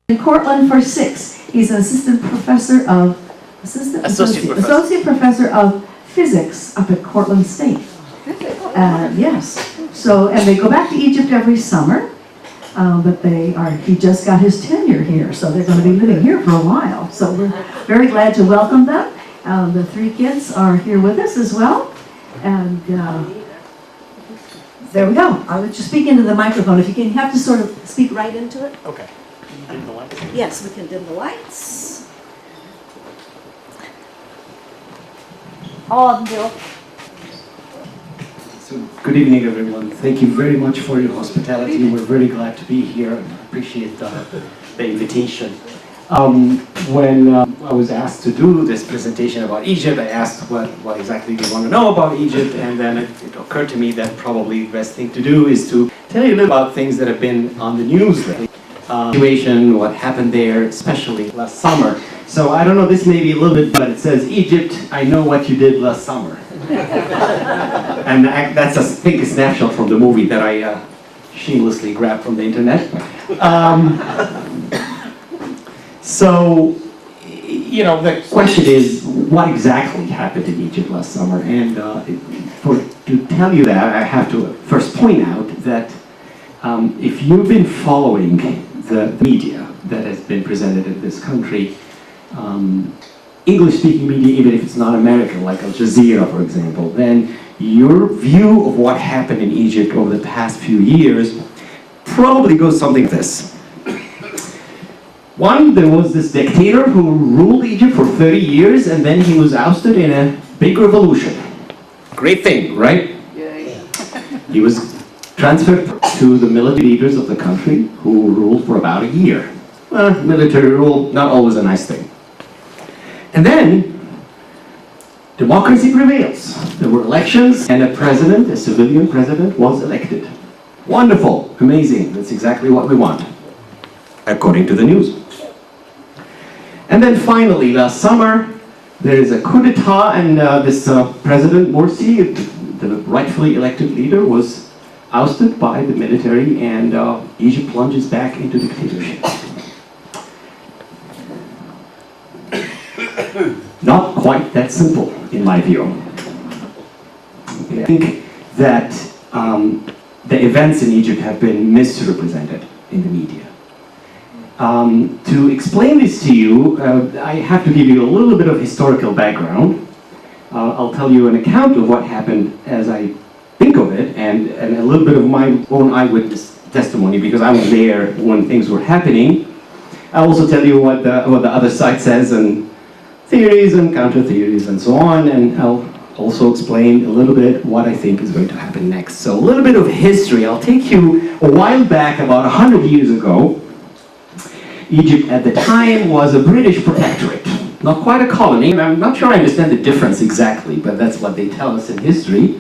in Cortland for 6. He's an associate professor of physics up at Cortland State. Yes. So, and they go back to Egypt every summer, but he just got his tenure here, so they're going to be living here for a while. So we're very glad to welcome them. The 3 kids are here with us as well. And there we go. I'll let you speak into the microphone. If you can, you have to sort of speak right into it. Okay. Dim the lights? Yes, we can dim the lights. All of them, Bill. So, good evening, everyone. Thank you very much for your hospitality. We're very glad to be here and appreciate the invitation. When I was asked to do this presentation about Egypt, I asked what exactly they want to know about Egypt, and then it occurred to me that probably the best thing to do is to tell you a little about things that have been on the news lately. Situation, what happened there, especially last summer. So I don't know, this may be a little bit, but it says, Egypt, I know what you did last summer. And that's, I think, a snapshot from the movie that I shamelessly grabbed from the internet. So, you know, the question is, what exactly happened in Egypt last summer? And to tell you that, I have to first point out that if you've been following the media that has been presented in this country, English-speaking media, even if it's not American, like Al Jazeera, for example, then your view of what happened in Egypt over the past few years probably goes something like this. One, there was this dictator who ruled Egypt for 30 years, and then he was ousted in a big revolution. Great thing, right? Yeah. He was transferred to the military leaders of the country, who ruled for about a year. Military rule, not always a nice thing. And then, democracy prevails. There were elections, and a president, a civilian president, was elected. Wonderful, amazing, that's exactly what we want, according to the news. And then finally, last summer, there is a coup d'etat, and this President Morsi, the rightfully elected leader, was ousted by the military, and Egypt plunges back into dictatorship. Not quite that simple, in my view. I think that the events in Egypt have been misrepresented in the media. To explain this to you, I have to give you a little bit of historical background. I'll tell you an account of what happened as I think of it, and a little bit of my own eyewitness testimony, because I was there when things were happening. I'll also tell you what the other side says, and theories and counter-theories and so on, and I'll also explain a little bit what I think is going to happen next. So a little bit of history. I'll take you a while back, about 100 years ago. Egypt at the time was a British protectorate, not quite a colony. I'm not sure I understand the difference exactly, but that's what they tell us in history.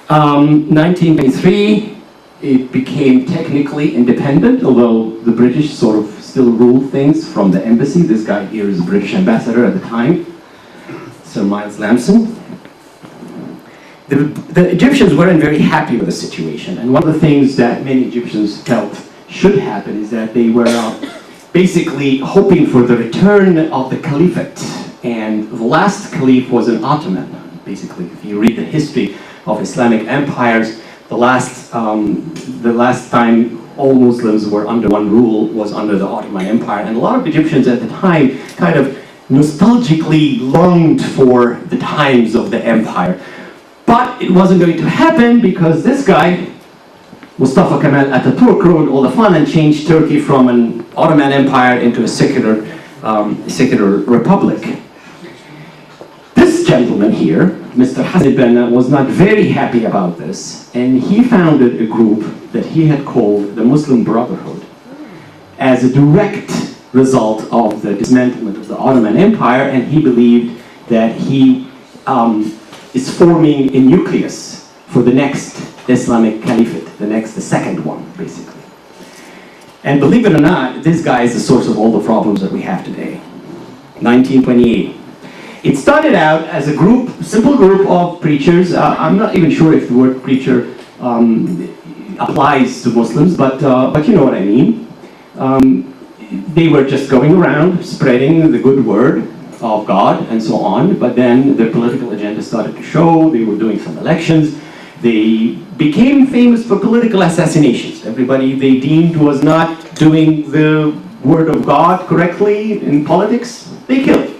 1923, it became technically independent, although the British sort of still rule things from the embassy. This guy here is a British ambassador at the time, Sir Miles Lamson. The Egyptians weren't very happy with the situation, and one of the things that many Egyptians felt should happen is that they were basically hoping for the return of the caliphate, and the last caliph was an Ottoman. Basically, if you read the history of Islamic empires, the last time all Muslims were under one rule was under the Ottoman Empire, and a lot of Egyptians at the time kind of nostalgically longed for the times of the empire. But it wasn't going to happen because this guy, Mustafa Kemal Atatürk, ruined all the fun and changed Turkey from an Ottoman Empire into a secular republic. This gentleman here, Mr. Hassan Banna, was not very happy about this, and he founded a group that he had called the Muslim Brotherhood as a direct result of the dismantlement of the Ottoman Empire, and he believed that he is forming a nucleus for the next Islamic Caliphate, the second one, basically. And believe it or not, this guy is the source of all the problems that we have today. 1928. It started out as a group, simple group of preachers. I'm not even sure if the word preacher applies to Muslims, but you know what I mean. they were just going around spreading the good word of God and so on, but then their political agenda started to show. They were doing some elections. They became famous for political assassinations. Everybody they deemed was not doing the word of God correctly in politics, they killed.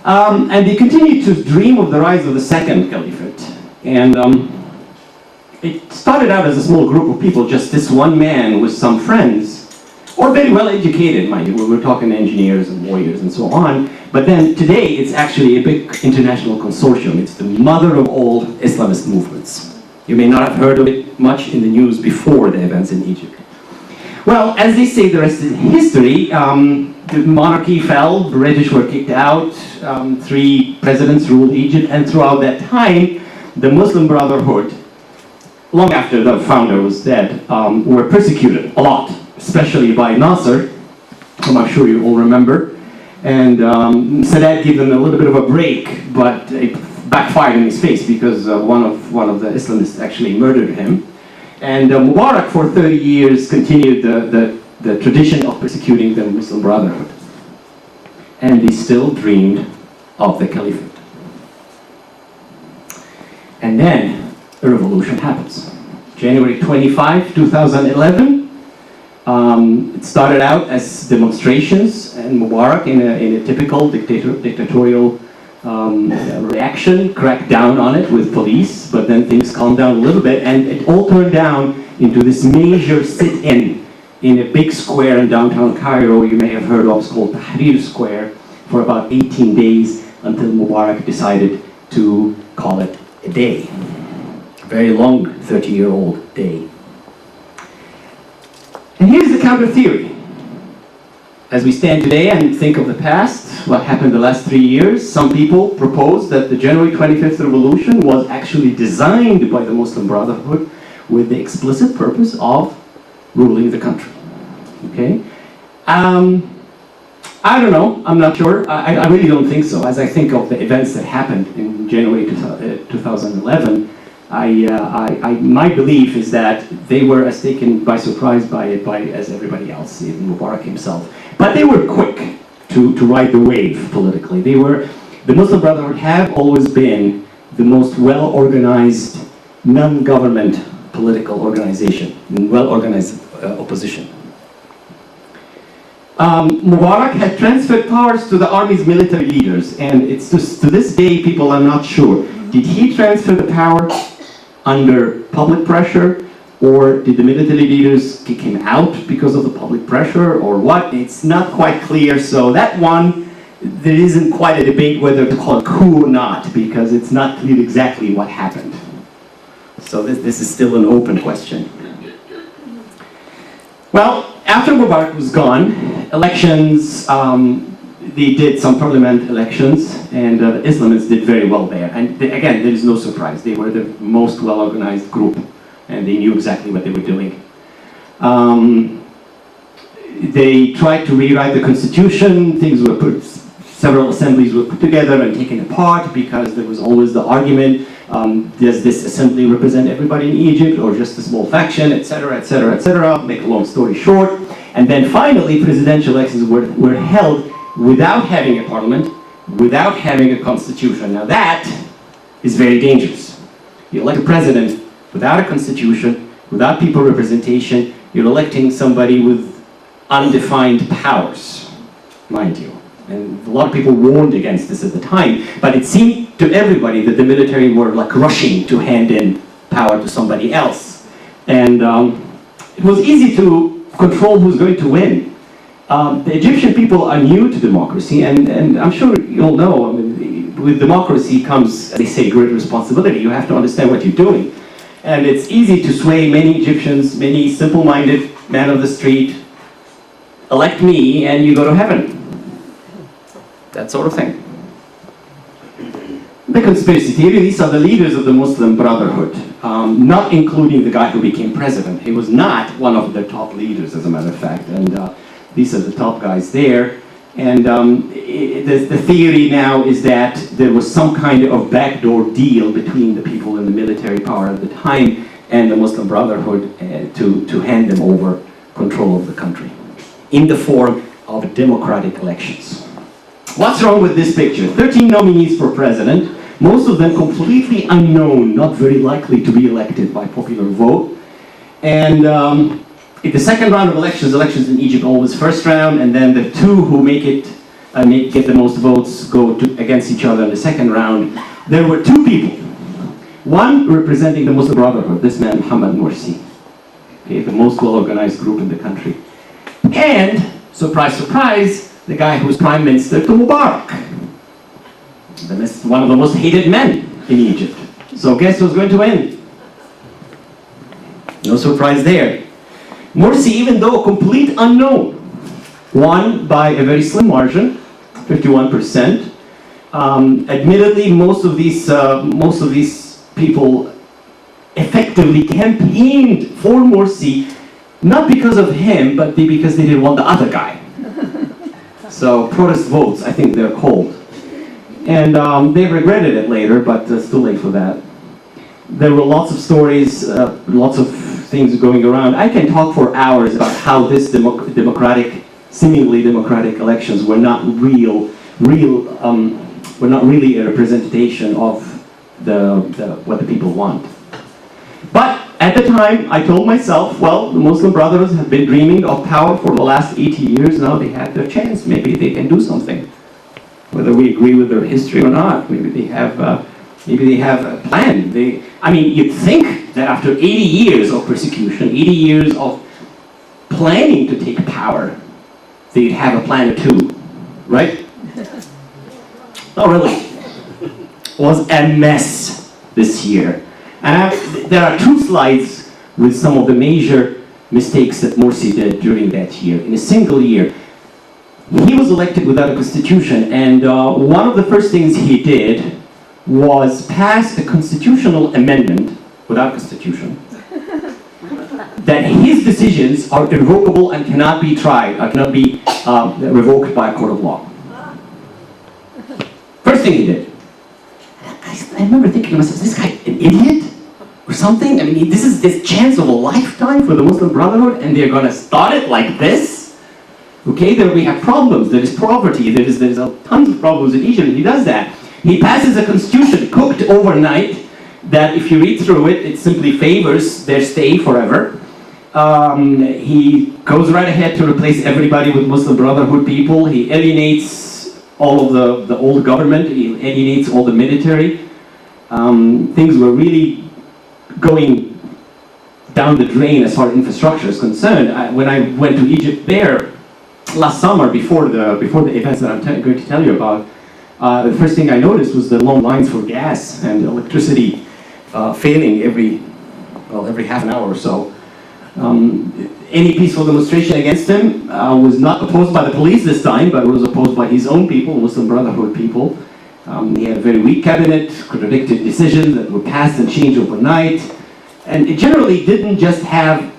And they continued to dream of the rise of the second caliphate. And it started out as a small group of people, just this one man with some friends, or very well educated, mind you. We're talking engineers and lawyers and so on. But then today, it's actually a big international consortium. It's the mother of all Islamist movements. You may not have heard of it much in the news before the events in Egypt. Well, as they say, the rest is history. The monarchy fell, the British were kicked out, 3 presidents ruled Egypt, and throughout that time, the Muslim Brotherhood, long after the founder was dead, were persecuted a lot, especially by Nasser, whom I'm sure you all remember. And Sadat gave them a little bit of a break, but it backfired in his face because one of the Islamists actually murdered him. And Mubarak for 30 years continued the tradition of persecuting the Muslim Brotherhood. And they still dreamed of the caliphate. And then a revolution happens. January 25, 2011. It started out as demonstrations, and Mubarak, in a typical dictatorial reaction, cracked down on it with police, but then things calmed down a little bit, and it all turned down into this major sit-in in a big square in downtown Cairo. You may have heard of, it's called Tahrir Square, for about 18 days until Mubarak decided to call it a day. A very long 30-year-old day. And here's the counter theory. As we stand today and think of the past, what happened the last 3 years, some people propose that the January 25th revolution was actually designed by the Muslim Brotherhood with the explicit purpose of ruling the country. Okay? I don't know, I'm not sure. I really don't think so. As I think of the events that happened in January 2011, my belief is that they were as taken by surprise by it as everybody else, even Mubarak himself. But they were quick to ride the wave politically. The Muslim Brotherhood have always been the most well-organized, non-government political organization, well-organized opposition. Mubarak had transferred powers to the army's military leaders, and it's to this day people are not sure. Did he transfer the power under public pressure, or did the military leaders kick him out because of the public pressure, or what? It's not quite clear. So that one, there isn't quite a debate whether to call it coup or not, because it's not clear exactly what happened. So this is still an open question. Well, after Mubarak was gone, elections, they did some parliament elections, and the Islamists did very well there. And again, there is no surprise. They were the most well-organized group, and they knew exactly what they were doing. They tried to rewrite the constitution. Several assemblies were put together and taken apart because there was always the argument, does this assembly represent everybody in Egypt or just a small faction, etc., etc., etc. Make a long story short. And then finally, presidential elections were held without having a parliament, without having a constitution. Now that is very dangerous. You elect a president without a constitution, without people representation, you're electing somebody with undefined powers, mind you. And a lot of people warned against this at the time, but it seemed to everybody that the military were like rushing to hand in power to somebody else. And it was easy to control who's going to win. The Egyptian people are new to democracy, and I'm sure you all know, I mean, with democracy comes, they say, great responsibility. You have to understand what you're doing. And it's easy to sway many Egyptians, many simple-minded man of the street, elect me and you go to heaven. That sort of thing. The conspiracy theory, these are the leaders of the Muslim Brotherhood, not including the guy who became president. He was not one of their top leaders, as a matter of fact, and these are the top guys there. And the theory now is that there was some kind of backdoor deal between the people in the military power at the time and the Muslim Brotherhood to hand them over control of the country. in the form of democratic elections. What's wrong with this picture? 13 nominees for president, most of them completely unknown, not very likely to be elected by popular vote. And in the second round of elections in Egypt always first round, and then the two who get the most votes go against each other in the second round. There were two people. One representing the Muslim Brotherhood, this man Muhammad Morsi, okay, the most well-organized group in the country. And, surprise, surprise, the guy who's prime minister to Mubarak, one of the most hated men in Egypt. So guess who's going to win? No surprise there. Morsi, even though a complete unknown, won by a very slim margin, 51%. Admittedly, most of these people effectively campaigned for Morsi, not because of him, but because they didn't want the other guy. So protest votes, I think they're called. And they regretted it later, but it's too late for that. There were lots of stories, lots of things going around. I can talk for hours about how this seemingly democratic elections were not were not really a representation of what the people want. But at the time, I told myself, well, the Muslim Brotherhood have been dreaming of power for the last 80 years. Now they had their chance. Maybe they can do something. Whether we agree with their history or not, maybe they have a plan. I mean, you'd think that after 80 years of persecution, 80 years of planning to take power, they'd have a plan or two, right? Not really. It was a mess this year. And there are two slides with some of the major mistakes that Morsi did during that year. In a single year, he was elected without a constitution, and one of the first things he did was pass a constitutional amendment without constitution that his decisions are irrevocable and cannot be tried, or cannot be revoked by a court of law. First thing he did. I remember thinking to myself, is this guy an idiot or something? I mean, this is this chance of a lifetime for the Muslim Brotherhood, and they're going to start it like this? Okay, there we have problems. There is poverty. There's tons of problems in Egypt, and he does that. He passes a constitution cooked overnight that, if you read through it, it simply favors their stay forever. He goes right ahead to replace everybody with Muslim Brotherhood people. He alienates all of the old government. He alienates all the military. Things were really going down the drain as far as infrastructure is concerned. When I went to Egypt there last summer, before the events that I'm going to tell you about, the first thing I noticed was the long lines for gas and electricity failing every half an hour or so. Any peaceful demonstration against him was not opposed by the police this time, but was opposed by his own people, Muslim Brotherhood people. He had a very weak cabinet, contradicted decisions that were passed and changed overnight, and it generally didn't just have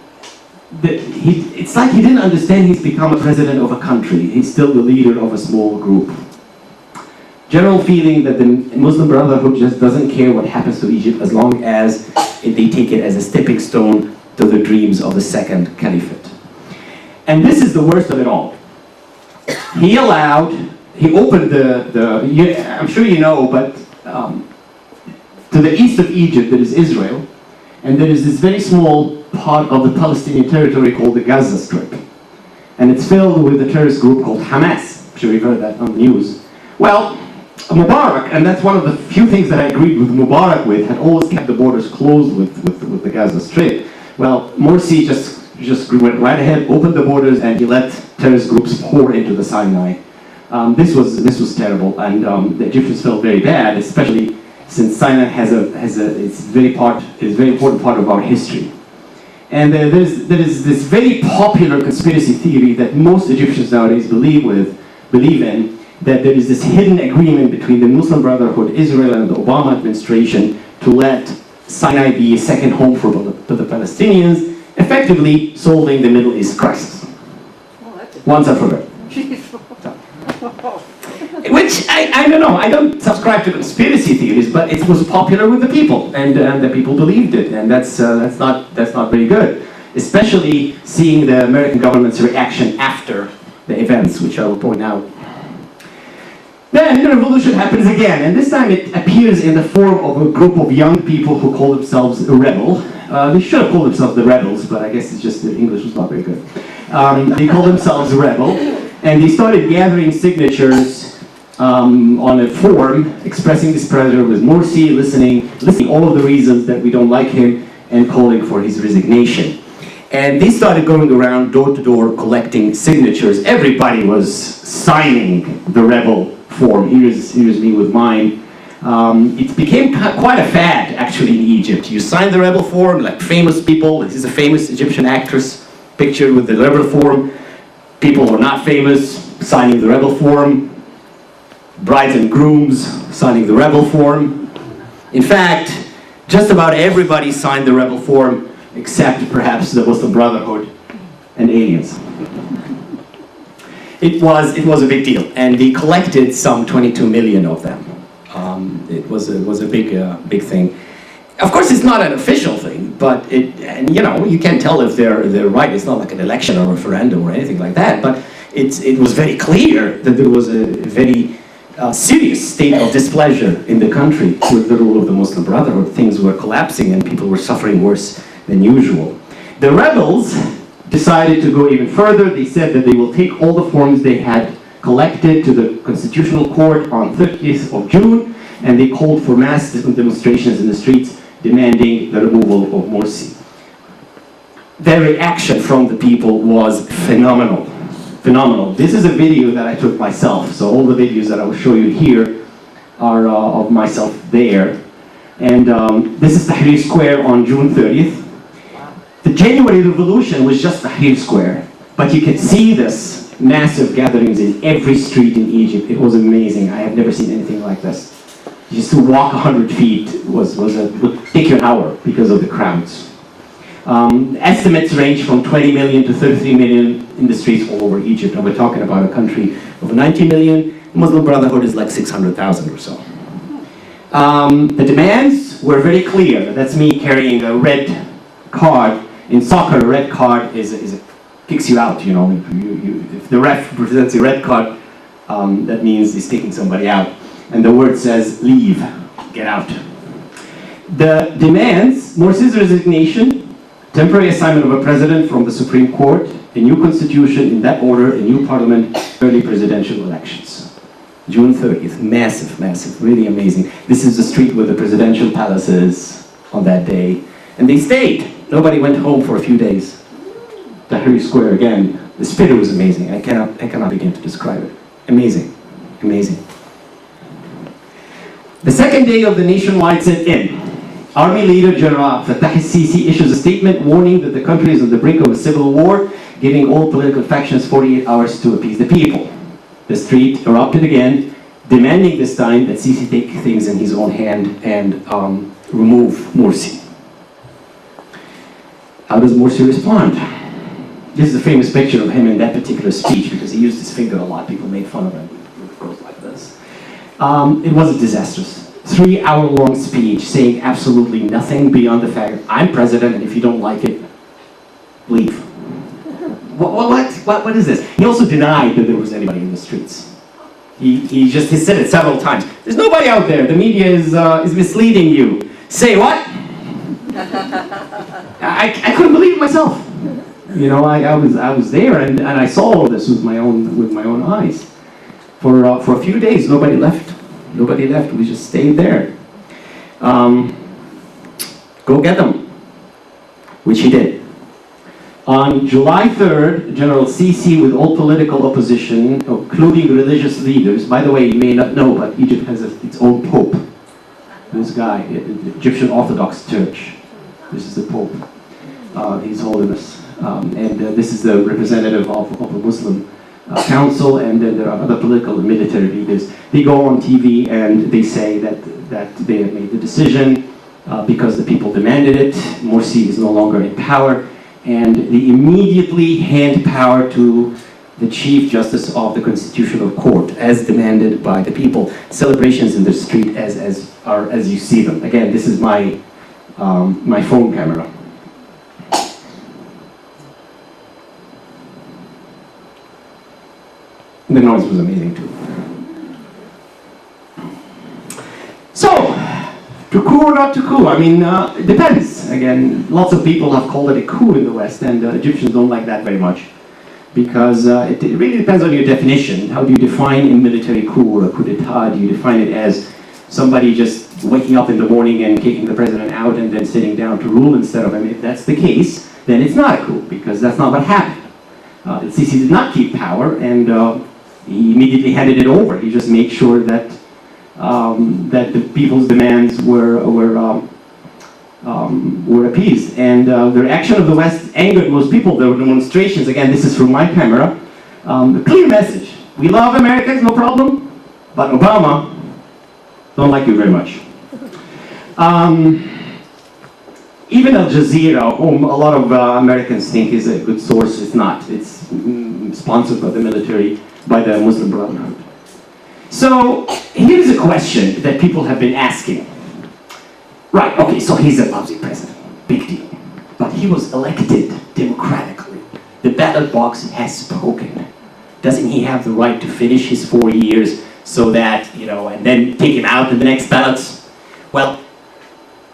it's like he didn't understand he's become a president of a country. He's still the leader of a small group. General feeling that the Muslim Brotherhood just doesn't care what happens to Egypt as long as they take it as a stepping stone to the dreams of the second caliphate. And this is the worst of it all. He opened I'm sure you know, but to the east of Egypt there is Israel, and there is this very small part of the Palestinian territory called the Gaza Strip. And it's filled with a terrorist group called Hamas. I'm sure you've heard that on the news. Well, Mubarak, and that's one of the few things that I agreed with Mubarak with, had always kept the borders closed with the Gaza Strip. Well, Morsi just went right ahead, opened the borders, and he let terrorist groups pour into the Sinai. This was terrible, and the Egyptians felt very bad, especially since Sinai is a very important part of our history. And there is this very popular conspiracy theory that most Egyptians nowadays believe in, that there is this hidden agreement between the Muslim Brotherhood, Israel, and the Obama administration to let Sinai be a second home to the Palestinians, effectively solving the Middle East crisis. Once and for all. Which, I don't know, I don't subscribe to conspiracy theories, but it was popular with the people, and the people believed it, and that's not very good. especially seeing the American government's reaction after the events, which I will point out. Then the revolution happens again, and this time it appears in the form of a group of young people who call themselves a rebel. They should have called themselves the rebels, but I guess it's just the English was not very good. They call themselves rebel, and they started gathering signatures on a form expressing displeasure with Morsi, listing all of the reasons that we don't like him, and calling for his resignation. And they started going around door to door collecting signatures. Everybody was signing the rebel form. Here's me with mine. It became quite a fad, actually, in Egypt. You sign the rebel form, like famous people. This is a famous Egyptian actress pictured with the rebel form. People who are not famous signing the rebel form. Brides and grooms signing the rebel form. In fact, just about everybody signed the rebel form, except perhaps the Muslim Brotherhood and aliens. It was a big deal, and they collected some 22 million of them. It was a big thing. Of course, it's not an official thing, but you can't tell if they're right. It's not like an election or a referendum or anything like that. But it was very clear that there was a very serious state of displeasure in the country with the rule of the Muslim Brotherhood. Things were collapsing, and people were suffering worse than usual. The rebels decided to go even further. They said that they will take all the forms they had collected to the Constitutional Court on 30th of June, and they called for mass demonstrations in the streets demanding the removal of Morsi. Their reaction from the people was phenomenal. Phenomenal. This is a video that I took myself, so all the videos that I will show you here are of myself there. And this is Tahrir Square on June 30th. The January Revolution was just Tahrir Square, but you could see this massive gatherings in every street in Egypt. It was amazing. I have never seen anything like this. Just to walk 100 feet would take you an hour because of the crowds. Estimates range from 20 million to 33 million in the streets all over Egypt, and we're talking about a country of 90 million. The Muslim Brotherhood is like 600,000 or so. The demands were very clear. That's me carrying a red card. In soccer, a red card kicks you out. If the ref presents a red card, that means he's kicking somebody out. And the word says, leave, get out. The demands: Morsi's resignation, temporary assignment of a president from the Supreme Court, a new constitution in that order, a new parliament, early presidential elections. June 30th, massive, really amazing. This is the street with the presidential palaces on that day. And they stayed. Nobody went home for a few days. Tahrir Square again. The spirit was amazing. I cannot begin to describe it. Amazing. The second day of the nationwide sit-in, Army leader General Fattah al-Sisi issues a statement warning that the country is on the brink of a civil war, giving all political factions 48 hours to appease the people. The street erupted again, demanding this time that Sisi take things in his own hand and remove Morsi. How does Morsi respond? This is a famous picture of him in that particular speech because he used his finger a lot. People made fun of him. It goes like this. It was a disastrous 3-hour-long speech saying absolutely nothing beyond the fact, I'm president, and if you don't like it, leave. What is this? He also denied that there was anybody in the streets. He said it several times. There's nobody out there. The media is misleading you. Say what? I couldn't believe it myself. I was there and I saw all this with my own eyes. For a few days, nobody left. We just stayed there. Go get them, which he did. On July 3rd, General Sisi, with all political opposition, including religious leaders, by the way, you may not know, but Egypt has its own pope. This guy, the Egyptian Orthodox Church. This is the Pope, His Holiness. And this is the representative of a Muslim council, and then there are other political and military leaders. They go on TV and they say that they have made the decision because the people demanded it. Morsi is no longer in power, and they immediately hand power to the Chief Justice of the Constitutional Court, as demanded by the people. Celebrations in the street as you see them. Again, this is my phone camera. The noise was amazing too. So, to coup or not to coup? I mean, it depends. Again, lots of people have called it a coup in the West, and Egyptians don't like that very much. Because it really depends on your definition. How do you define a military coup or a coup d'etat? Do you define it as somebody just waking up in the morning and kicking the president out and then sitting down to rule instead of him? If that's the case, then it's not a coup, because that's not what happened. Sisi did not keep power, and he immediately handed it over. He just made sure that that the people's demands were appeased, and the reaction of the West angered most people. There were demonstrations. Again, this is from my camera. A clear message: we love Americans, no problem, but Obama don't like you very much. Even Al Jazeera, whom a lot of Americans think is a good source, is not. It's sponsored by the military, by the Muslim Brotherhood. So here's a question that people have been asking. Right, okay, so he's a lousy president, big deal. But he was elected democratically. The ballot box has spoken. Doesn't he have the right to finish his 4 years so that, and then take him out in the next ballots? Well,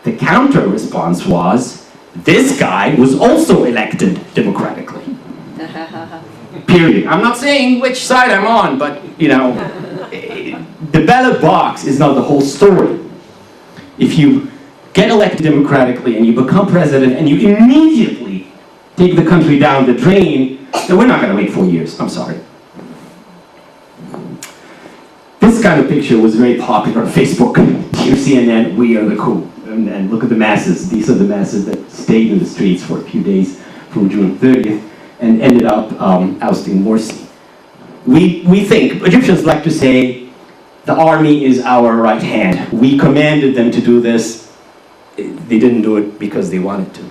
the counter response was, this guy was also elected democratically. Period. I'm not saying which side I'm on, but, the ballot box is not the whole story. If you get elected democratically and you become president and you immediately take the country down the drain, then we're not going to wait 4 years. I'm sorry. This kind of picture was very popular on Facebook. Dear CNN, we are the coup. And look at the masses. These are the masses that stayed in the streets for a few days from June 30th and ended up ousting Morsi. We think, Egyptians like to say, the army is our right hand. We commanded them to do this. They didn't do it because they wanted to.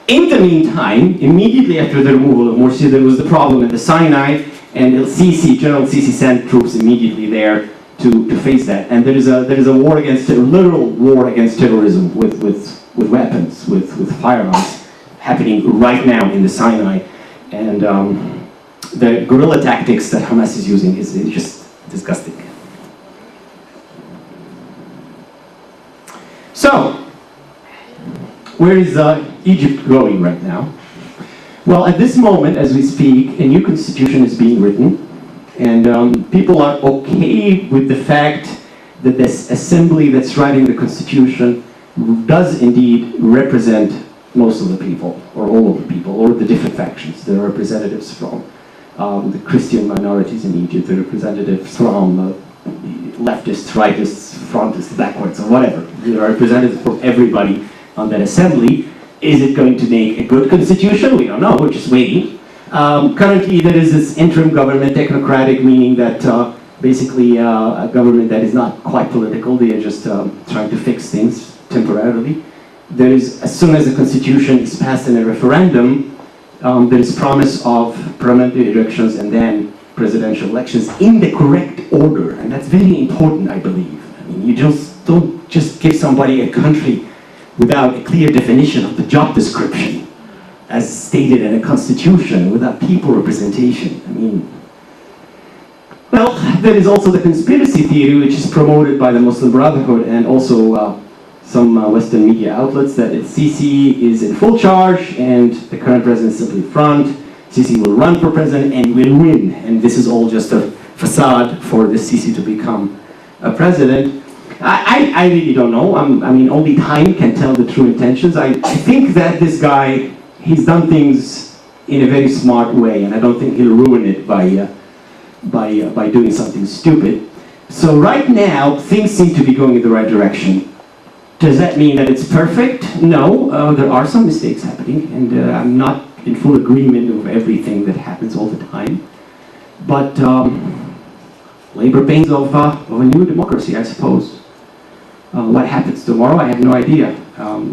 In the meantime, immediately after the removal of Morsi, there was the problem in the Sinai, and General Sisi sent troops immediately there to face that. And there is a war against, a literal war against terrorism with weapons, with firearms, happening right now in the Sinai. And the guerrilla tactics that Hamas is using is just disgusting. So, where is Egypt going right now? Well, at this moment, as we speak, a new constitution is being written, and people are okay with the fact that this assembly that's writing the constitution does indeed represent most of the people, or all of the people, or the different factions. There are representatives from the Christian minorities in Egypt, there are representatives from leftists, rightists, frontists, backwards, or whatever. There are representatives from everybody on that assembly. Is it going to make a good constitution? We don't know, we're just waiting. Currently there is this interim government, technocratic, meaning that basically a government that is not quite political, they are just trying to fix things temporarily. There is, as soon as the constitution is passed in a referendum, there is promise of parliamentary elections and then presidential elections in the correct order, and that's very important, I believe. I mean, you don't just give somebody a country without a clear definition of the job description, as stated in a constitution, without people representation. I mean, well, there is also the conspiracy theory, which is promoted by the Muslim Brotherhood and also some Western media outlets, that Sisi is in full charge and the current president is simply front. Sisi will run for president and will win, and this is all just a facade for the Sisi to become a president. I really don't know. I mean, only time can tell the true intentions. I think that this guy, he's done things in a very smart way, and I don't think he'll ruin it by doing something stupid. So right now, things seem to be going in the right direction. Does that mean that it's perfect? No, there are some mistakes happening, and I'm not in full agreement of everything that happens all the time. But labor pains of a new democracy, I suppose. What happens tomorrow, I have no idea.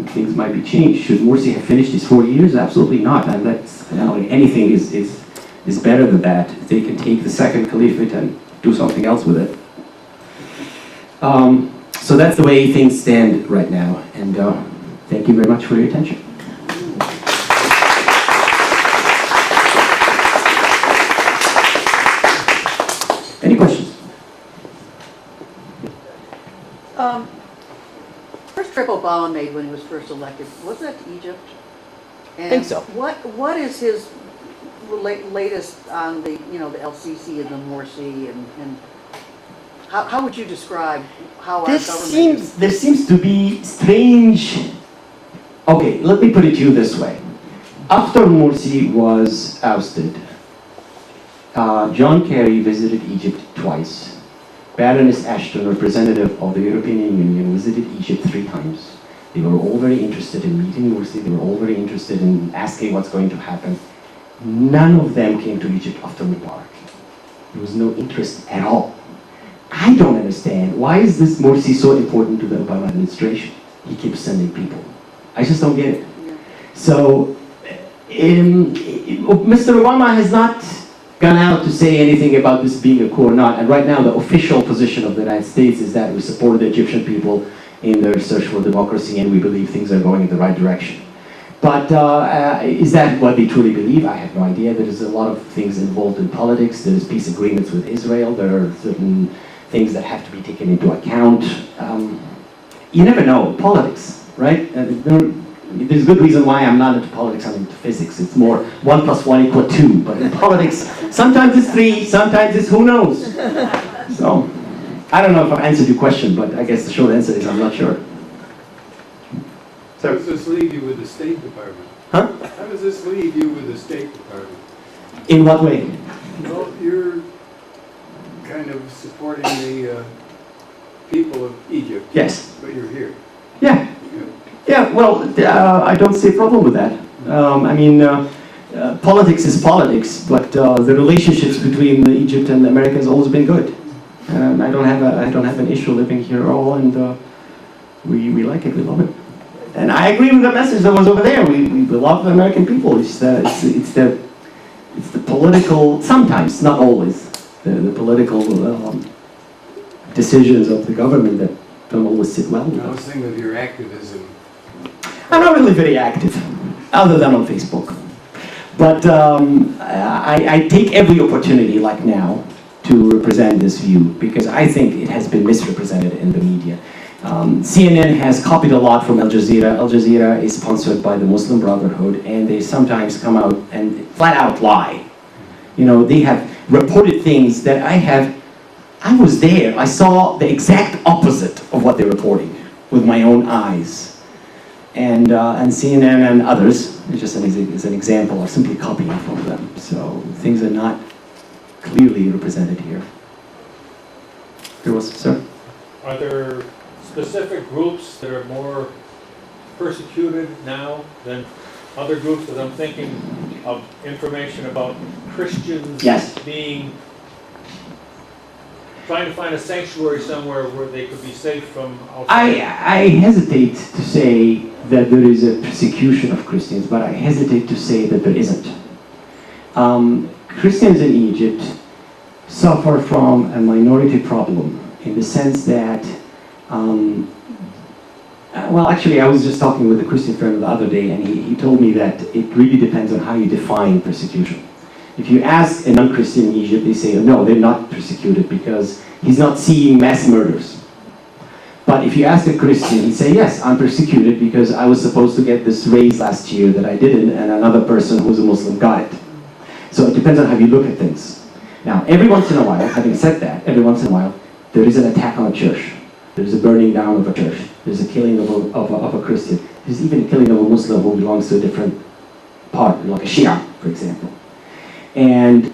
Things might be changed. Should Morsi have finished his 4 years? Absolutely not. And that's, anything is better than that. They can take the second caliphate and do something else with it. So that's the way things stand right now. And thank you very much for your attention. Any questions? First trip Obama made when he was first elected, was that to Egypt? And Think so. What is his latest on the, the LCC and the Morsi and how would you describe how our government is? There seems to be strange. Okay, let me put it to you this way. After Morsi was ousted, John Kerry visited Egypt twice. Baroness Ashton, representative of the European Union, visited Egypt 3 times. They were all very interested in meeting Morsi. They were all very interested in asking what's going to happen. None of them came to Egypt after Mubarak. There was no interest at all. I don't understand. Why is this Morsi so important to the Obama administration? He keeps sending people. I just don't get it. Yeah. So, Mr. Obama has not gone out to say anything about this being a coup or not. And right now, the official position of the United States is that we support the Egyptian people in their search for democracy, and we believe things are going in the right direction. But is that what they truly believe? I have no idea. There's a lot of things involved in politics. There's peace agreements with Israel. There are certain things that have to be taken into account. You never know. Politics, right? There's good reason why I'm not into politics, I'm into physics. It's more 1 + 1 = 2. But in politics, sometimes it's 3, sometimes it's who knows. So, I don't know if I've answered your question, but I guess the short answer is I'm not sure. How does this leave you with the State Department? Huh? How does this leave you with the State Department? In what way? Well, you're kind of supporting the people of Egypt. Yes. But you're here. Yeah. Yeah, well, I don't see a problem with that. Politics is politics, but the relationships between Egypt and America has always been good. I don't have an issue living here at all, and we like it, we love it. And I agree with the message that was over there. We love the American people. It's the political, sometimes, not always, the political decisions of the government that don't always sit well with I was us. thinking of your activism. I'm not really very active, other than on Facebook. But I take every opportunity, like now, to represent this view, because I think it has been misrepresented in the media. CNN has copied a lot from Al Jazeera. Al Jazeera is sponsored by the Muslim Brotherhood, and they sometimes come out and flat out lie. They have reported things that I was there, I saw the exact opposite of what they're reporting with my own eyes. And CNN and others, just as an example, are simply copying from them. So things are not clearly represented here. There was, sir? Are there specific groups that are more persecuted now than other groups? That I'm thinking of information about Christians Yes. trying to find a sanctuary somewhere where they could be safe from outside. I hesitate to say that there is a persecution of Christians, but I hesitate to say that there isn't. Christians in Egypt suffer from a minority problem in the sense that, well, actually, I was just talking with a Christian friend the other day, and he told me that it really depends on how you define persecution. If you ask a non-Christian in Egypt, they say, no, they're not persecuted because he's not seeing mass murders. But if you ask a Christian, he'd say, yes, I'm persecuted because I was supposed to get this raise last year that I didn't, and another person who's a Muslim got it. So it depends on how you look at things. Now, every once in a while, having said that, every once in a while, there is an attack on a church. There's a burning down of a church. There's a killing of a Christian. There's even a killing of a Muslim who belongs to a different part, like a Shia, for example. And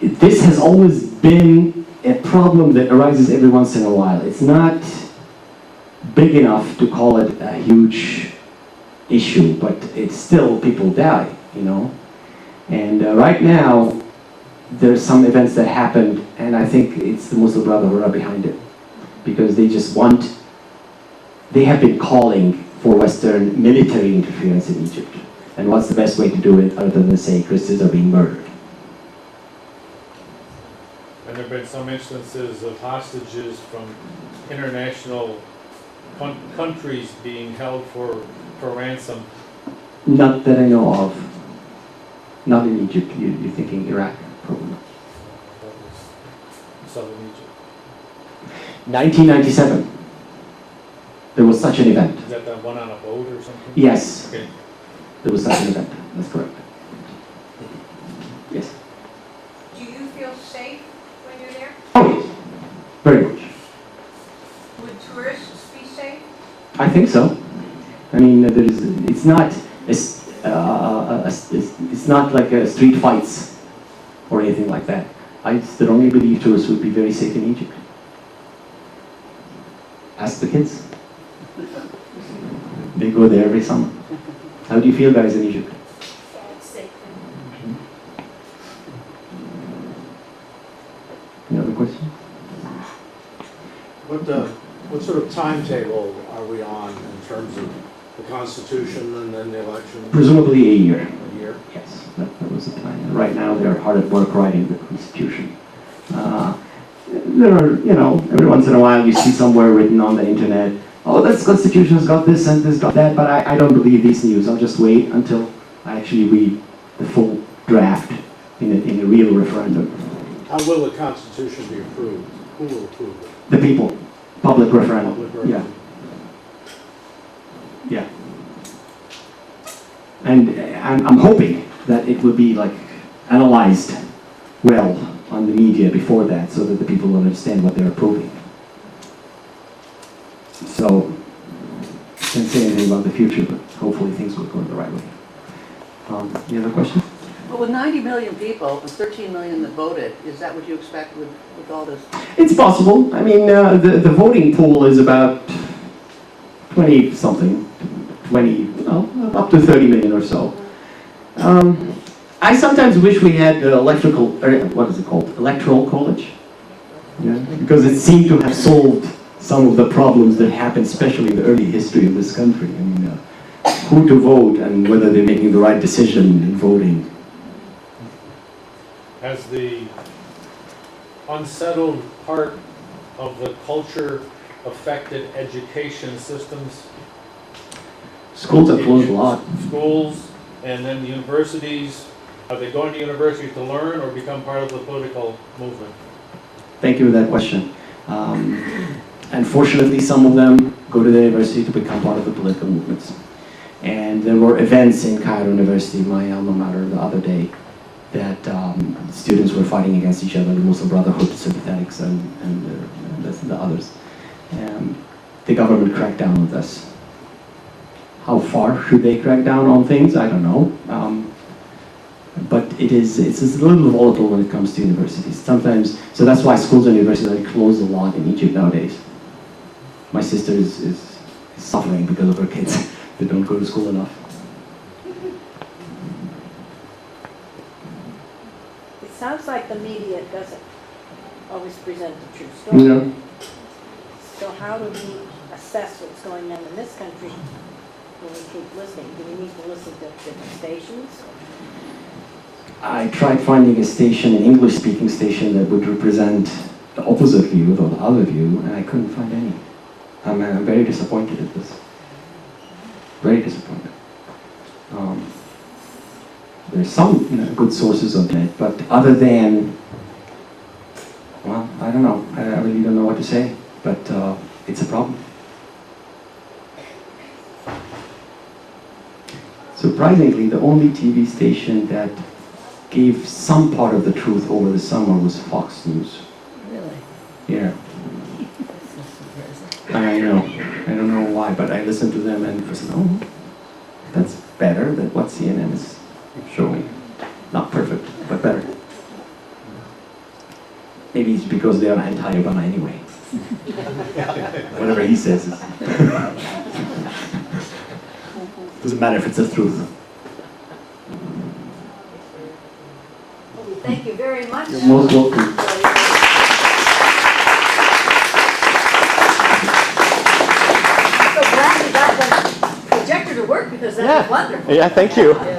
this has always been a problem that arises every once in a while. It's not big enough to call it a huge issue, but it's still, people die, And right now, there's some events that happened, and I think it's the Muslim Brotherhood are behind it. Because they have been calling for Western military interference in Egypt. And what's the best way to do it other than to say Christians are being murdered? And there have been some instances of hostages from international countries being held for ransom. Not that I know of. Not in Egypt. You're thinking Iraq, probably. southern Egypt? 1997, there was such an event. Is that the one on a boat or something? Yes, Okay. there was such an event. That's correct. Yes. Do you feel safe when you're there? Oh, yes. Very much. Would tourists be safe? I think so. I mean, it's not it's not like street fights or anything like that. I strongly believe tourists would be very safe in Egypt. Ask the kids. They go there every summer. How do you feel, guys, in Egypt? Safe. Any other questions? What sort of timetable are we on in terms of the Constitution and then the election? Presumably a year. A year? Yes, that was the plan. Right now, they're hard at work writing the Constitution. There are, every once in a while you see somewhere written on the internet, oh, this Constitution's got this and this got that, but I don't believe these news. I'll just wait until I actually read the full draft in a real referendum. How will the Constitution be approved? Who will approve it? The people, public referendum. Public referendum? Yeah. And I'm hoping that it will be like analyzed well on the media before that, so that the people will understand what they're approving. So, I can't say anything about the future, but hopefully things will go the right way. Any other questions? Well, with 90 million people and 13 million that voted, is that what you expect with all this? It's possible. I mean, the voting pool is about 20-something, up to 30 million or so. I sometimes wish we had electoral college. Yeah, because it seemed to have solved some of the problems that happened, especially in the early history of this country. I mean, who to vote and whether they're making the right decision in voting. Has the unsettled part of the culture affected education systems? Schools have closed a lot. Schools and then the universities, are they going to universities to learn or become part of the political movement? Thank you for that question. Unfortunately, some of them go to the university to become part of the political movements. And there were events in Cairo University, my alma mater, the other day, that students were fighting against each other, the Muslim Brotherhood, sympathetics, and the others. The government cracked down on this. How far should they crack down on things? I don't know. But it's a little volatile when it comes to universities. Sometimes, so that's why schools and universities are closed a lot in Egypt nowadays. My sister is suffering because of her kids. They don't go to school enough. It sounds like the media doesn't always present the true story. You know, So how do we assess what's going on in this country when we keep listening? Do we need to listen to different stations? I tried finding a station, an English-speaking station that would represent the opposite view or the other view, and I couldn't find any. I'm very disappointed at this. Very disappointed. There's some good sources on it, but other than, well, I don't know. I really don't know what to say, but it's a problem. Surprisingly, the only TV station that gave some part of the truth over the summer was Fox News. Really? Yeah. I know. I don't know why, but I listened to them and was like, oh, that's better than what CNN is showing. Not perfect, but better. Maybe it's because they are anti-Obama anyway. Whatever he says is. Doesn't matter if it's the truth. Well, we thank you very much. You're most welcome. So glad you got the projector to work because that was wonderful. Yeah, thank you. Yeah.